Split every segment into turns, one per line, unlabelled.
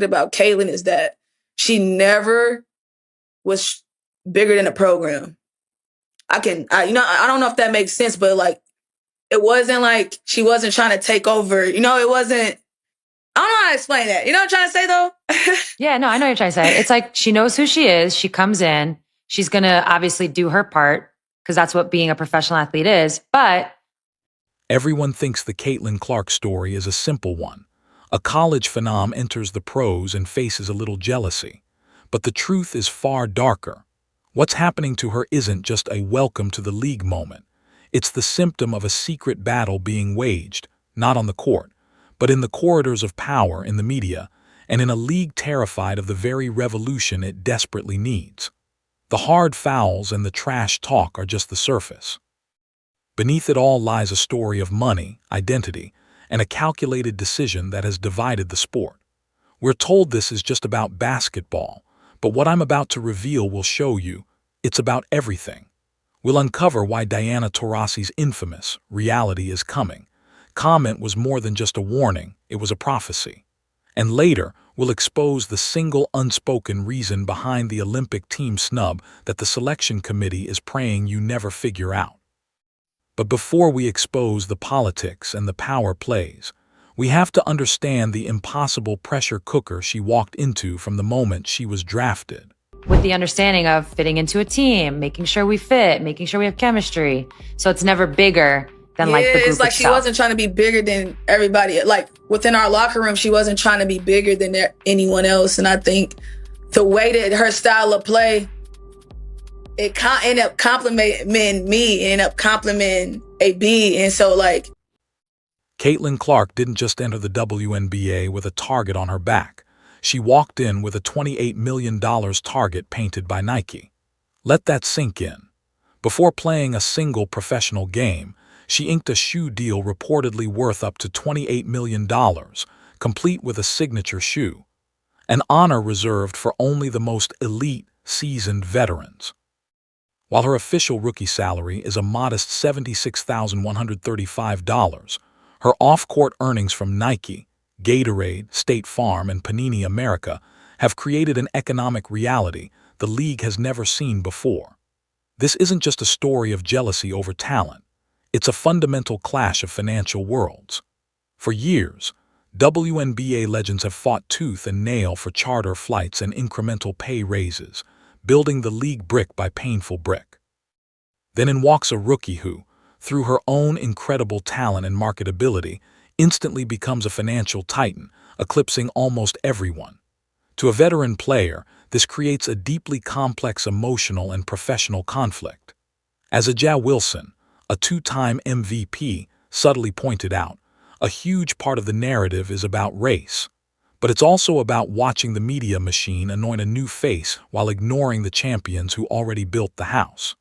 about Caitlin is that she never was bigger than the program. I don't know if that makes sense, but like, it wasn't like she wasn't trying to take over. It wasn't, I don't know how to explain that. You know what I'm trying to say though?
Yeah, no, I know what you're trying to say. It's like she knows who she is. She comes in. She's going to obviously do her part because that's what being a professional athlete is. But
everyone thinks the Caitlin Clark story is a simple one. A college phenom enters the pros and faces a little jealousy. But the truth is far darker. What's happening to her isn't just a welcome to the league moment. It's the symptom of a secret battle being waged, not on the court, but in the corridors of power in the media, and in a league terrified of the very revolution it desperately needs. The hard fouls and the trash talk are just the surface. Beneath it all lies a story of money, identity, and a calculated decision that has divided the sport. We're told this is just about basketball, but what I'm about to reveal will show you it's about everything. We'll uncover why Diana Taurasi's infamous "reality is coming" comment was more than just a warning, it was a prophecy. And later, we'll expose the single unspoken reason behind the Olympic team snub that the selection committee is praying you never figure out. But before we expose the politics and the power plays, we have to understand the impossible pressure cooker she walked into from the moment she was drafted.
with the understanding of fitting into a team, making sure we fit, making sure we have chemistry. So it's never bigger than like the group
it's like
itself.
She wasn't trying to be bigger than everybody. Like within our locker room, she wasn't trying to be bigger than anyone else. And I think the way that her style of play, it ended up complimenting me, ended up complimenting AB. And so like,
Caitlin Clark didn't just enter the WNBA with a target on her back. She walked in with a $28 million target painted by Nike. Let that sink in. Before playing a single professional game, she inked a shoe deal reportedly worth up to $28 million, complete with a signature shoe. An honor reserved for only the most elite, seasoned veterans. While her official rookie salary is a modest $76,135, her off-court earnings from Nike, Gatorade, State Farm, and Panini America have created an economic reality the league has never seen before. This isn't just a story of jealousy over talent. It's a fundamental clash of financial worlds. For years, WNBA legends have fought tooth and nail for charter flights and incremental pay raises, building the league brick by painful brick. Then in walks a rookie who, through her own incredible talent and marketability, instantly becomes a financial titan, eclipsing almost everyone. To a veteran player, this creates a deeply complex emotional and professional conflict. As A'ja Wilson, a two-time MVP, subtly pointed out, a huge part of the narrative is about race. But it's also about watching the media machine anoint a new face while ignoring the champions who already built the house.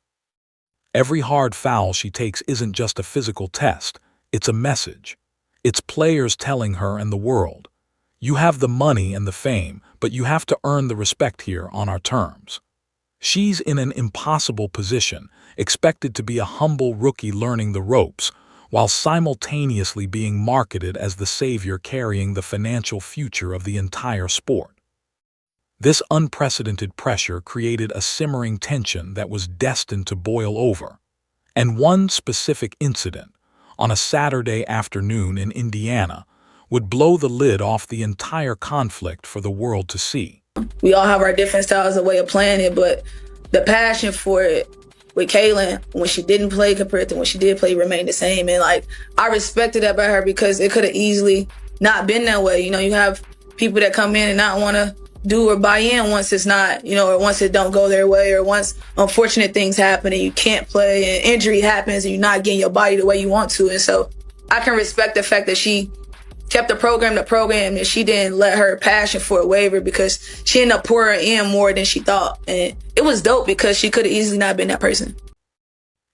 Every hard foul she takes isn't just a physical test, it's a message. It's players telling her and the world, you have the money and the fame, but you have to earn the respect here on our terms. She's in an impossible position, expected to be a humble rookie learning the ropes, while simultaneously being marketed as the savior carrying the financial future of the entire sport. This unprecedented pressure created a simmering tension that was destined to boil over. And one specific incident, on a Saturday afternoon in Indiana, would blow the lid off the entire conflict for the world to see.
We all have our different styles of way of playing it, but the passion for it with Caitlin, when she didn't play compared to when she did play, remained the same. And like, I respected that about her because it could have easily not been that way. You know, you have people that come in and not want to do or buy in once it's not, or once it don't go their way, or once unfortunate things happen and you can't play and injury happens and you're not getting your body the way you want to. And so I can respect the fact that she kept the program, and she didn't let her passion for it waver because she ended up pouring in more than she thought. And it was dope because she could have easily not been that person.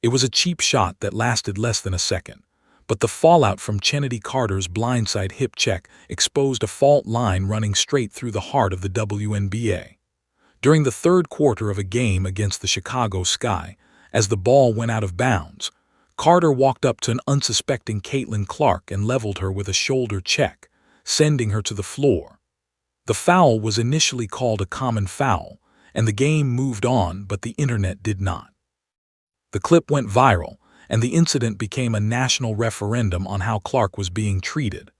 It was a cheap shot that lasted less than a second, but the fallout from Chennedy Carter's blindside hip check exposed a fault line running straight through the heart of the WNBA. During the third quarter of a game against the Chicago Sky, as the ball went out of bounds, Carter walked up to an unsuspecting Caitlin Clark and leveled her with a shoulder check, sending her to the floor. The foul was initially called a common foul, and the game moved on, but the internet did not. The clip went viral, and the incident became a national referendum on how Clark was being treated.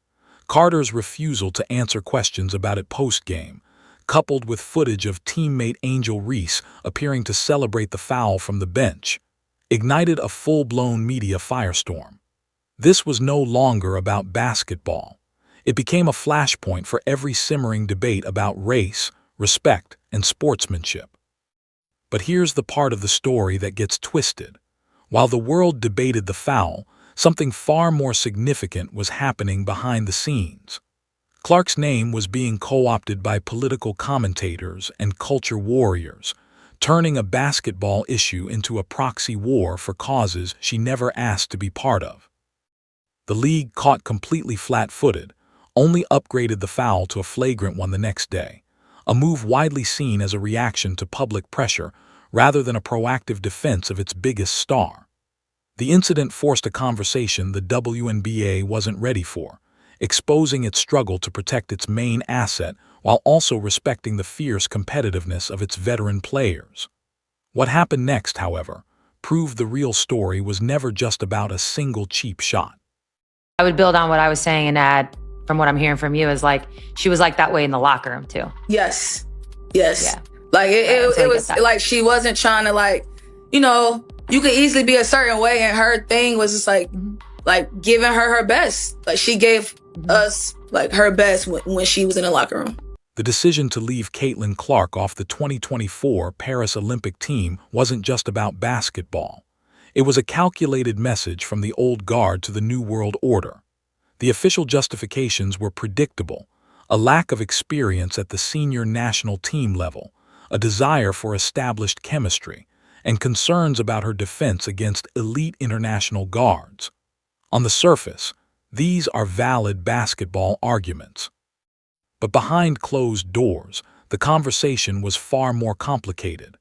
Carter's refusal to answer questions about it post-game, coupled with footage of teammate Angel Reese appearing to celebrate the foul from the bench, ignited a full-blown media firestorm. This was no longer about basketball. It became a flashpoint for every simmering debate about race, respect, and sportsmanship. But here's the part of the story that gets twisted. While the world debated the foul, something far more significant was happening behind the scenes. Clark's name was being co-opted by political commentators and culture warriors, turning a basketball issue into a proxy war for causes she never asked to be part of. The league, caught completely flat-footed, only upgraded the foul to a flagrant one the next day, a move widely seen as a reaction to public pressure rather than a proactive defense of its biggest star. The incident forced a conversation the WNBA wasn't ready for, exposing its struggle to protect its main asset while also respecting the fierce competitiveness of its veteran players. What happened next, however, proved the real story was never just about a single cheap shot.
I would build on what I was saying and add, from what I'm hearing from you, is like she was like that way in the locker room too.
Yes.
Yeah.
Like it was like she wasn't trying to, like, you could easily be a certain way, and her thing was just like giving her best. Like she gave us like her best when she was in the locker room.
The decision to leave Caitlin Clark off the 2024 Paris Olympic team wasn't just about basketball. It was a calculated message from the old guard to the new world order. The official justifications were predictable: a lack of experience at the senior national team level, a desire for established chemistry, and concerns about her defense against elite international guards. On the surface, these are valid basketball arguments. But behind closed doors, the conversation was far more complicated.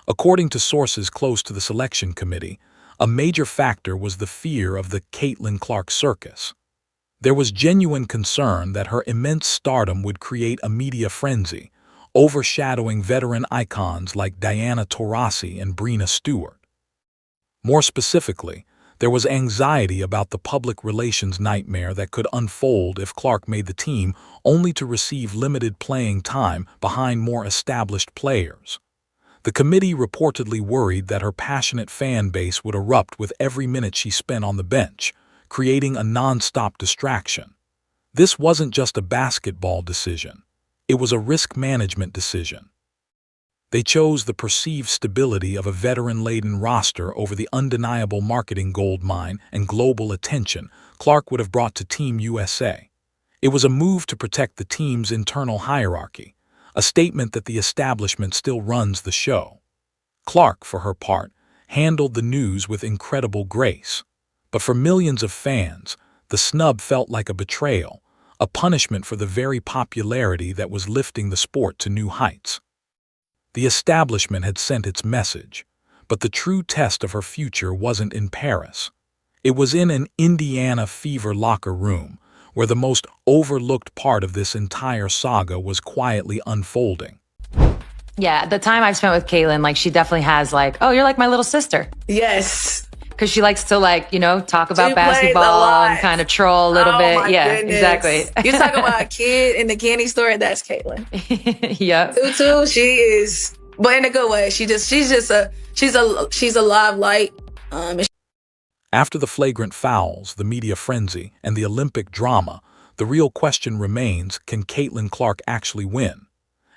According to sources close to the selection committee, a major factor was the fear of the Caitlin Clark circus. There was genuine concern that her immense stardom would create a media frenzy, overshadowing veteran icons like Diana Taurasi and Breena Stewart. More specifically, there was anxiety about the public relations nightmare that could unfold if Clark made the team only to receive limited playing time behind more established players. The committee reportedly worried that her passionate fan base would erupt with every minute she spent on the bench, creating a non-stop distraction. This wasn't just a basketball decision. It was a risk management decision. They chose the perceived stability of a veteran-laden roster over the undeniable marketing goldmine and global attention Clark would have brought to Team USA. It was a move to protect the team's internal hierarchy, a statement that the establishment still runs the show. Clark, for her part, handled the news with incredible grace. But for millions of fans, the snub felt like a betrayal, a punishment for the very popularity that was lifting the sport to new heights. The establishment had sent its message, but the true test of her future wasn't in Paris. It was in an Indiana Fever locker room, where the most overlooked part of this entire saga was quietly unfolding.
Yeah, the time I've spent with Caitlin, like she definitely has like, oh, you're like my little sister.
Yes.
Because she likes to talk about basketball and kind of troll a little bit. Yeah,
goodness.
Exactly.
You talk about a kid in the candy store, that's Caitlin.
Yep.
Tutu, she is, but in a good way. She's a live light.
After the flagrant fouls, the media frenzy, and the Olympic drama, the real question remains, can Caitlin Clark actually win?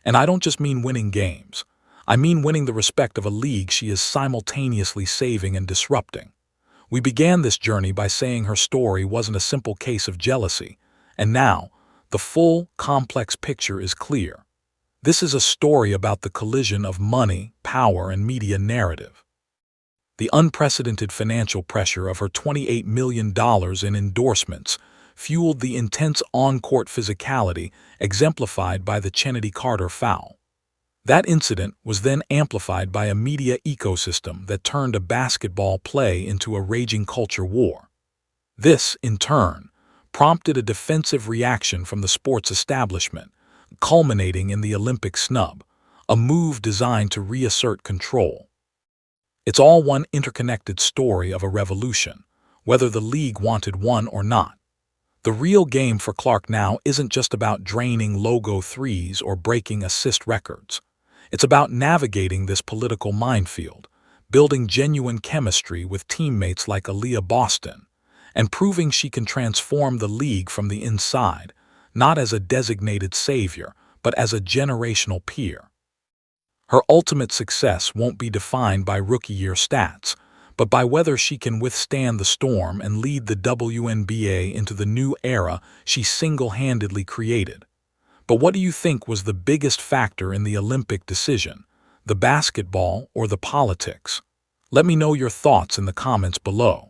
And I don't just mean winning games. I mean winning the respect of a league she is simultaneously saving and disrupting. We began this journey by saying her story wasn't a simple case of jealousy, and now, the full, complex picture is clear. This is a story about the collision of money, power, and media narrative. The unprecedented financial pressure of her $28 million in endorsements fueled the intense on-court physicality exemplified by the Chennedy Carter foul. That incident was then amplified by a media ecosystem that turned a basketball play into a raging culture war. This, in turn, prompted a defensive reaction from the sports establishment, culminating in the Olympic snub, a move designed to reassert control. It's all one interconnected story of a revolution, whether the league wanted one or not. The real game for Clark now isn't just about draining logo threes or breaking assist records. It's about navigating this political minefield, building genuine chemistry with teammates like Aaliyah Boston, and proving she can transform the league from the inside, not as a designated savior, but as a generational peer. Her ultimate success won't be defined by rookie-year stats, but by whether she can withstand the storm and lead the WNBA into the new era she single-handedly created. But what do you think was the biggest factor in the Olympic decision, the basketball or the politics? Let me know your thoughts in the comments below.